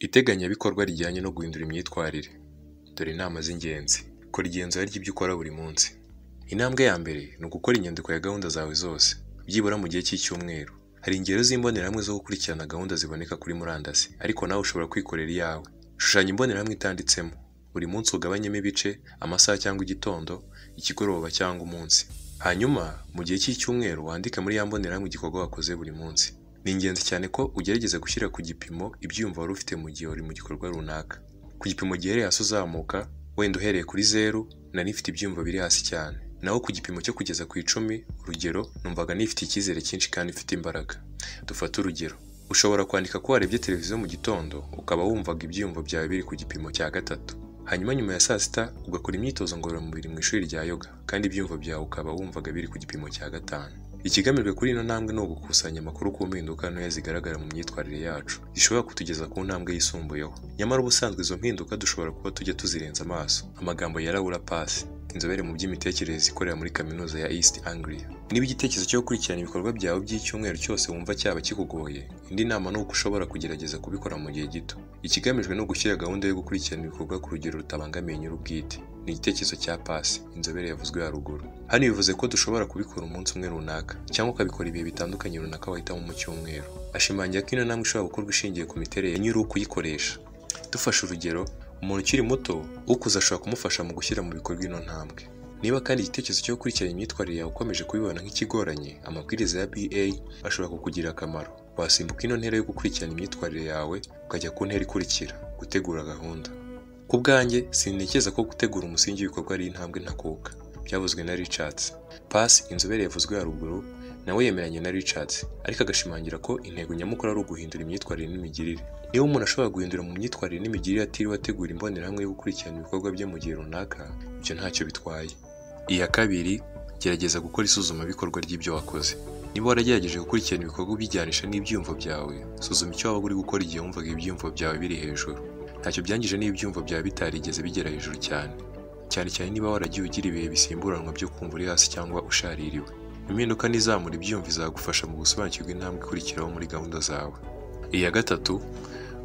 Iteganyabikorwa rijyanye no guhindura imyitwarire. Dore inama z'ingenzi. Kora igenzura ry'ibyo ukora buri munsi. Intambwe ya mbere ni ugukora inyandiko ya gahunda zawe zose, byibura mu gihe cy'icyumweru. Hari ingero z'imbonerahamwe zo gukurikirana gahunda ziboneka kuri murandasi, ariko nawe ushobora kwikorera iyawe. Shushanya imbonerahamwe itanditsemo. Buri munsi ugabanyemo ibice, amasaha cyangwa igitondo, ikigoroba cyangwa umunsi. Hanyuma, mu gihe cy'icyumweru wandike muri ya mbonerahamwe igikorwa wakoze buri munsi. Ni ingenzi cyane ko ugerageza gushyira ku gipimo ibyiyumvo wari ufite mu gihe uri mu gikorwa runaka. Ku gipimo gihereye hasi uzamuka, wenda uhereye kuri 0, nari nifite ibyiyumvo biri hasi cyane. Naho ku gipimo cyo kugeza ku 10, urugero, numvaga nifite icyizere cyinshi kandi mfite imbaraga. Dufate urugero. Ushobora kwandika ko warebye televiziyo mu gitondo, ukaba wumvaga ibyiyumvo byawe biri ku gipimo cya 3. Hanyuma nyuma ya saa sita ugakora imyitozo ngororamubiri mu ishuri rya yoga, kandi ibyiyumvo byawe ukaba wumvaga biri ku gipimo cya 5. Ikigamijwe kuri ino ntambwe ni ugukusanya amakuru ku mpinduka ntoya zigaragara mu myitwarire yacu, zishobora kutugeza ku ntambwe yisumbuyeho. Nyamara ubusanzwe izo mpinduka dushobora kuba tujya tuzirenza amaso. Amagambo ya Laura Pass, inzobere mu by'imitekerereze ikorera muri kaminuza ya East Anglia. Niba igitekerezo cyo gukurikirana ibikorwa byawe by'icyumweru cyose wumva cyaba kikugoye, indi nama ni uko ushobora kugerageza kubikora mu gihe gito. Ikigamijwe ni ugushyira gahunda yo gukurikirana ibikorwa ku rugero rutabangamiye nyir'ubwite. Ni igitekerezo cya Pass, inzobere yavuzwe haruguru. Hano bivuze ko dushobora kubikora umunsi umwe runaka, cyangwa ukabikora ibihe bitandukanye runaka wahitamo mu cyumweru. Ashimangira ko ino ntambwe ishobora gukorwa ishingiye ku miterere ya nyiri ukuyikoresha. Dufashe urugero, umuntu ukiri muto, ukuze ashobora kumufasha mu gushyira mu bikorwa ino ntambwe. Niba kandi igitekerezo cyo gukurikirana imyitwarire yawe ukomeje kubibona nk'ikigoranye, amabwiriza ya BA ashobora kukugirira akamaro. Wasimbuka ino ntera yo gukurikirana imyitwarire yawe ukajya ku ntera ikurikira, gutegura gahunda. Ku bwanjye, sintekereza ko gutegura umusingi w'ibikorwa ari intambwe ntakuka. Byavuzwe na Richards. Pass, inzobere yavuzwe haruguru, nawe yemeranya na Richards, ariko agashimangira ko intego nyamukuru ari uguhindura imyitwarire n'imigirire. Niba umuntu ashobora guhindura mu myitwarire n'imigirire atiriwe ategura imbonerahamwe yo gukurikirana ibikorwa bye mu gihe runaka, ibyo ntacyo bitwaye. Iya kabiri, gerageza gukora isuzumabikorwa ry'ibyo wakoze. Niba waragerageje gukurikirana ibikorwa ubijyanisha n'ibyiyumvo byawe, suzuma icyo waba uri gukora igihe wumvaga ibyiyumvo byawe biri hejuru. Ntacyo byangije niba ibyiyumvo byawe bitarigeze bigera hejuru cyane. Cyane cyane niba waragiye ugira ibihe bisimburanwa byo kumva uri hasi cyangwa ushaririwe. Impinduka n'izamura ibyiyumvo izagufasha mu gusobanukirwa intambwe ikurikiraho muri gahunda zawe. Iya gatatu,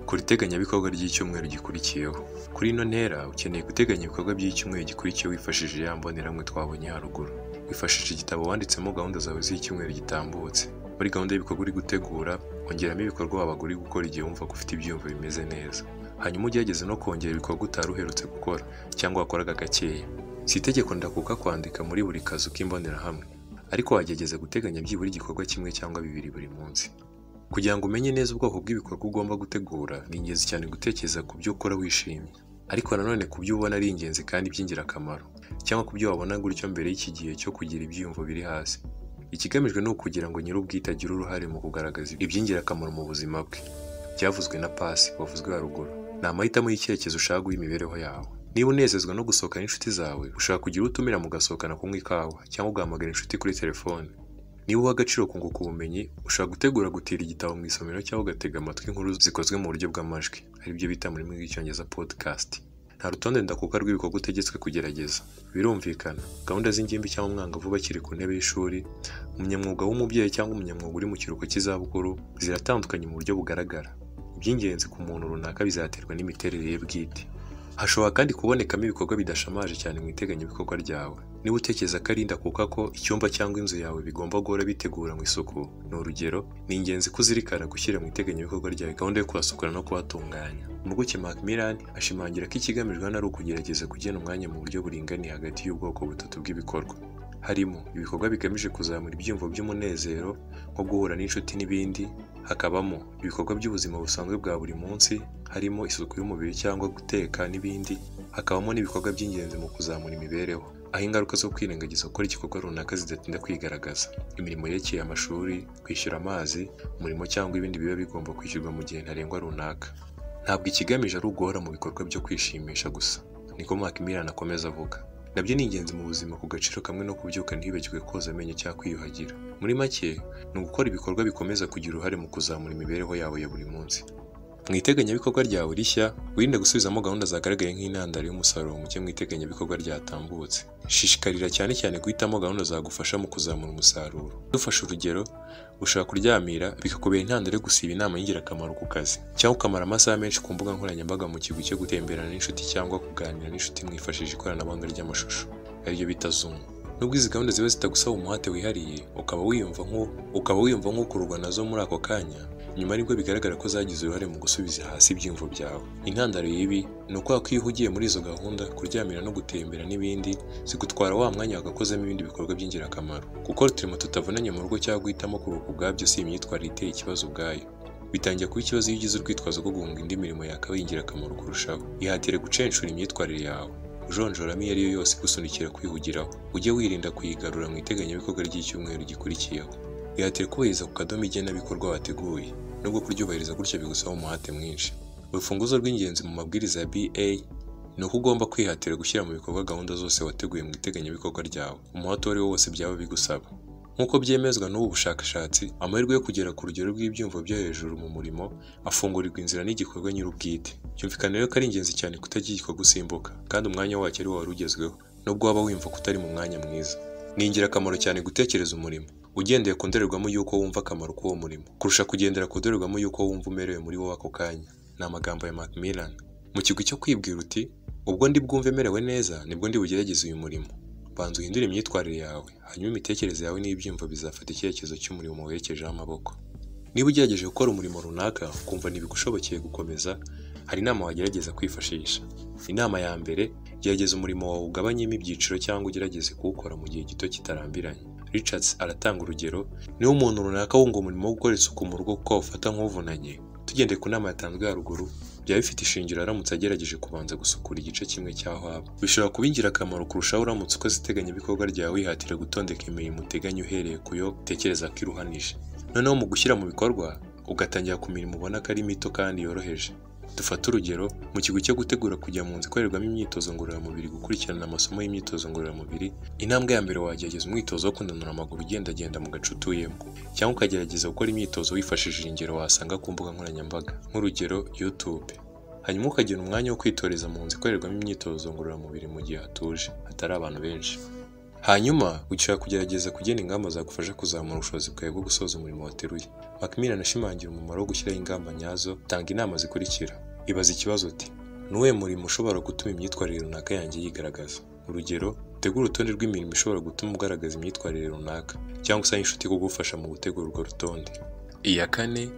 kora iteganyabikorwa ry'icyumweru gikurikiyeho. Kuri ino ntera ukeneye guteganya ibikorwa by'icyumweru gikurikiyeho wifashishije ya mbonerahamwe twabonye haruguru. Wifashishije igitabo wanditsemo gahunda zawe z'icyumweru gitambutse. Muri gahunda y'ibikorwa uri gutegura, ongeramo ibikorwa wabaga uri gukora igihe wumva ko ufite ibyiyumvo bimeze neza. Hanyuma ugerageze no kongera ibikorwa utari uherutse gukora cyangwa wakoraga gakeya. Si itegeko ndakuka kwandika muri buri kazu k'imbonerahamwe, ariko wagerageza guteganya byibura igikorwa kimwe cyangwa 2 buri munsi. Kugira ngo umenye neza ubwoko bw'ibikorwa ugomba gutegura, ni ingenzi cyane gutekereza ku byo ukora wishimye, ariko nanone ku byo ubona ari ingenzi kandi by'ingirakamaro, cyangwa ku byo wabona gutyo mbere y'iki gihe cyo kugira ibyiyumvo biri hasi. Ikigamijwe ni ukugira ngo nyir'ubwite agire uruhare mu kugaragaza iby'ingirakamaro mu buzima bwe. Byavuzwe na Pass, wavuzwe haruguru. Ni amahitamo y'icyerekezo ushaka guha imibereho yawe. Niba unezezwa no gusohokana n'inshuti zawe, ushaka kugira utumira mugasohokana kunywa ikawa cyangwa ugahamagara inshuti kuri telefone. Niba uha agaciro kunguka ubumenyi, ushaka gutegura gutira igitabo mu isomero cyangwa ugatega amatwi inkuru zikozwe mu buryo bw'amajwi, ari byo bita mu rurimi rw'icyongereza podcast. Nta rutonde ndakuka rw'ibikorwa utegetswe kugerageza. Birumvikana, gahunda z'ingimbi cyangwa umwangavu bakiri ku ntebe y'ishuri, umunyamwuga w'umubyeyi cyangwa umunyamwuga uri mu kiruhuko cy'izabukuru, ziratandukanye mu buryo bugaragara. Iby'ingenzi ku muntu runaka bizaterwa n'imiterere ye bwite. Hashobora kandi kubonekamo ibikorwa bidashamaje cyane mu iteganyabikorwa ryawe. Niba utekereza ko ari ndakuka ko icyumba cyangwa inzu yawe bigomba guhora bitegura mu isuku, ni urugero, ni ingenzi kuzirikana gushyira mu iteganyabikorwa ryawe gahunda yo kuhasukura no kuhatunganya. Impuguke Macmillan ashimangira ko ikigamijwe hano ari ukugerageza kugena umwanya mu buryo buringaniye hagati y'ubwoko butatu bw'ibikorwa. Harimo ibikorwa bigamije kuzamura ibyiyumvo by'umunezero nko guhura n'inshuti n'ibindi, hakabamo ibikorwa by'ubuzima busanzwe bwa buri munsi, harimo isuku y'umubiri cyangwa guteka n'ibindi, hakabamo n'ibikorwa by'ingenzi mu kuzamura imibereho, aho ingaruka zo kwirengagiza gukora igikorwa runaka zidatinda kwigaragaza. Imirimo yerekeye amashuri, kwishyura amazi, umurimo cyangwa ibindi biba bigomba kwishyurwa mu gihe ntarengwa runaka. Ntabwo ikigamije ari uguhora mu bikorwa byo kwishimisha gusa, niko Macmillan akomeza avuga. Nabyo ni ingenzi mu buzima ku gaciro kamwe no kubyuka ntibibagirwe koza amenyo cyangwa kwiyuhagira. Muri make, ni ugukora ibikorwa bikomeza kugira uruhare mu kuzamura imibereho yawe ya buri munsi. Mu iteganyabikorwa ryawe rishya, wirinde gusubizamo gahunda zagaragaye nk'intandaro y'umusaruro muke mu iteganyabikorwa ryatambutse. Shishikarira cyane cyane guhitamo gahunda zagufasha mu kuzamura umusaruro. Dufashe urugero, ushobora kuryamira bikakubera intandaro yo gusiba inama y'ingirakamaro ku kazi, cyangwa ukamara amasaha menshi ku mbuga nkoranyambaga mu kigwi cyo gutemberana n'inshuti cyangwa kuganira n'inshuti mwifashishije ikoranabuhanga ry'amashusho, ariryo bita Zoom. Nubwo izi gahunda ziba zitagusaba umuhate wihariye, ukaba wiyumva nk'ukururwa nazo muri ako kanya, nyuma nibwo bigaragara ko zagize uruhare mu gusubiza hasi ibyiyumvo byawe. Intandaro y'ibi ni uko iyo uhugiye muri izo gahunda, kuryamira no gutembera n'ibindi, zigutwara wa mwanya wagakozemo ibindi bikorwa by'ingirakamaro. Gukora uturimo tutavunanye mu rugo cyangwa guhitamo kuruhuka ubwabyo si imyitwarire iteye ikibazo ubwayo. Bitangira kuba ikibazo iyo ugize urwitwazo rwo guhunga indi mirimo yakabaye ingirakamaro kurushaho. Ihatire gucenshura imyitwarire yawe, ujonjoramo iyo ari yo yose igusunikira kwihugiraho. Ujye wirinda kuyigarura mu iteganyabikorwa ry'icyumweru gikurikiyeho. Ihatire kubahiriza ku kadomo igenabikorwa wateguye, nubwo kuryubahiriza gutya bigusaba umuhate mwinshi. Urufunguzo rw'ingenzi mu mabwiriza ya BA ni uko ugomba kwihatira gushyira mu bikorwa gahunda zose wateguye mu iteganyabikorwa ryawe, umuhate uwo ari wo wose byaba bigusaba. Nk'uko byemezwa n'ubu bushakashatsi, amahirwe yo kugera ku rugero rw'ibyumvo byo hejuru mu murimo afungurirwa inzira n'igikorwa nyir'ubwite. Byumvikana rero ko ari ingenzi cyane kutagira igikorwa usimbuka, kandi umwanya wacyo ari wo wari ugezweho, nubwo waba wumva ko utari mu mwanya mwiza. Ni ingirakamaro cyane gutekereza umurimo ugendeye ku ndorerwamo y'uko wumva akamaro k'uwo murimo, kurusha kugendera ku ndorerwamo y'uko wumva umerewe muri wowe ako kanya. Ni amagambo ya Macmillan. Mu kigwi cyo kwibwira uti, ubwo ndi bwumve merewe neza nibwo ndi bugerageze uyu murimo. Banza uhindure imyitwarire yawe, hanyuma imitekerereze yawe n'ibyiyumvo bizafata icyerekezo cy'umurimo werekejeho amaboko. Niba ugerageje gukora umurimo runaka ukumva ntibigushobokeye gukomeza, hari inama wagerageza kwifashisha. Inama ya mbere, gerageza umurimo wawe ugabanyemo ibyiciro cyangwa ugerageze kuwukora mu gihe gito kitarambiranye. Richards aratanga urugero, niba umuntu runaka wunga umurimo wo gukora isuku mu rugo kuko awufata nk'uvunanye, tugendeye ku nama yatanzwe haruguru, byaba bifite ishingiro aramutse agerageje kubanza gusukura igice kimwe cy'aho aba. Bishobora kuba ingirakamaro kurushaho uramutse ukoze iteganyabikorwa ryawe wihatira gutondeka imirimo uteganya uhereye ku yo utekereza ko iruhanije. Noneho mu gushyira mu bikorwa, ugatangira ku mirimo ubona ko ari mito kandi yoroheje. Dufate urugero, mu kigo cyo gutegura kujya mu nzu ikorerwamo imyitozo ngororamubiri gukurikirana amasomo y'imyitozo ngororamubiri, intambwe ya mbere wagerageza umwitozo wo kunanura amaguru ugendagenda mu gace utuyemo, cyangwa ukagerageza gukora imyitozo wifashishije ingero wasanga ku mbuga nkoranyambaga, nk'urugero YouTube. Hanyuma ukagira umwanya wo kwitoreza mu nzu ikorerwamo imyitozo ngororamubiri mu gihe hatuje, hatari abantu benshi. Hanyuma ushobora kugerageza kugena ingamba zagufasha kuzamura ubushobozi bwawe bwo gusoza umurimo wateruye. Macmillan ashimangira umumaro wo gushyiraho ingamba nyazo, tanga inama zikurikira. Ibaza ikibazo uti, ni uwuhe murimo ushobora gutuma imyitwarire runaka yanjye yigaragaza? Urugero, tegura urutonde rw'imirimo ishobora gutuma ugaragaza imyitwarire runaka, cyangwa usaba inshuti kugufasha mu gutegura urwo rutonde. Iya kane,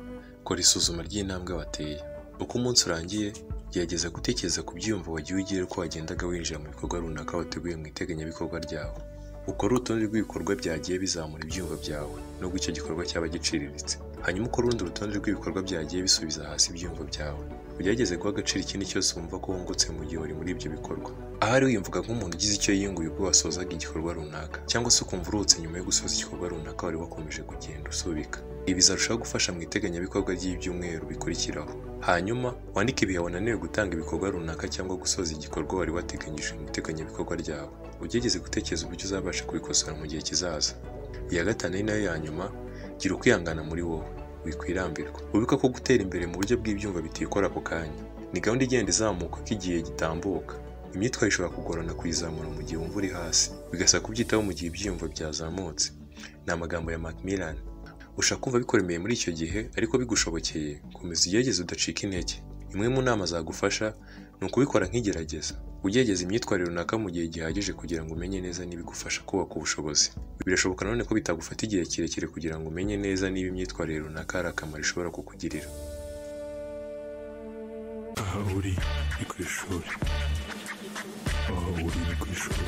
kora isuzuma ry'intambwe wateye. Uko umunsi urangiye, gerageza gutekereza ku byiyumvo wagiye ugira uko wagendaga winjira mu bikorwa runaka wateguye mu iteganyabikorwa ryawe. Ukora urutonde rw'ibikorwa byagiye bizamura ibyiyumvo byawe, nubwo icyo gikorwa cyaba giciriritse. Hanyuma ukora urundi rutonde rw'ibikorwa byagiye bisubiza hasi ibyiyumvo byawe. Ugerageze guha agaciro ikindi cyose wumva ko wungutse mu gihe uri muri ibyo bikorwa. Ahari wiyumvaga nk'umuntu ugize icyo yiyunguye ubwo wasozaga igikorwa runaka, cyangwa se ukumva uruhutse nyuma yo gusoza igikorwa runaka wari wakomeje kugenda usubika. Ibi bizarushaho gufasha mu iteganyabikorwa ry'ibyumweru bikurikiraho. Hanyuma wandike ibihe wananiwe gutanga ibikorwa runaka cyangwa gusoza igikorwa wari wateganyije mu iteganyabikorwa ryawe. Ugerageze gutekereza uburyo uzabasha kubikosora mu gihe kizaza. Iya gatanu ari nayo ya nyuma, gira ukwihangana muri wowe, wikwirambirwa. Wibuka ko gutera imbere mu buryo bw'ibyumva bitikora ako kanya. Ni gahunda igenda izamuka ko igihe gitambuka. Imyitwarire ishobora kugorana kuyizamura mu gihe wumva uri hasi, bigasaba kubyitaho mu gihe ibyiyumvo byazamutse. Ni amagambo ya Macmillan. Ushaka kumva bikoremeye muri icyo gihe, ariko bigushobokeye, komeza ugerageze udacika intege. Imwe mu nama zagufasha ni ukubikora nk'igerageza. Ugerageza imyitwarire runaka mu gihe gihagije kugira ngo umenye neza niba igufasha kubaka ubushobozi. Birashoboka nanone ko bitagufata igihe kirekire kugira ngo umenye neza niba imyitwarire runaka hari akamaro ishobora kukugirira. Aha uri ni ku ishuri. Aha uri ni ku ishuri.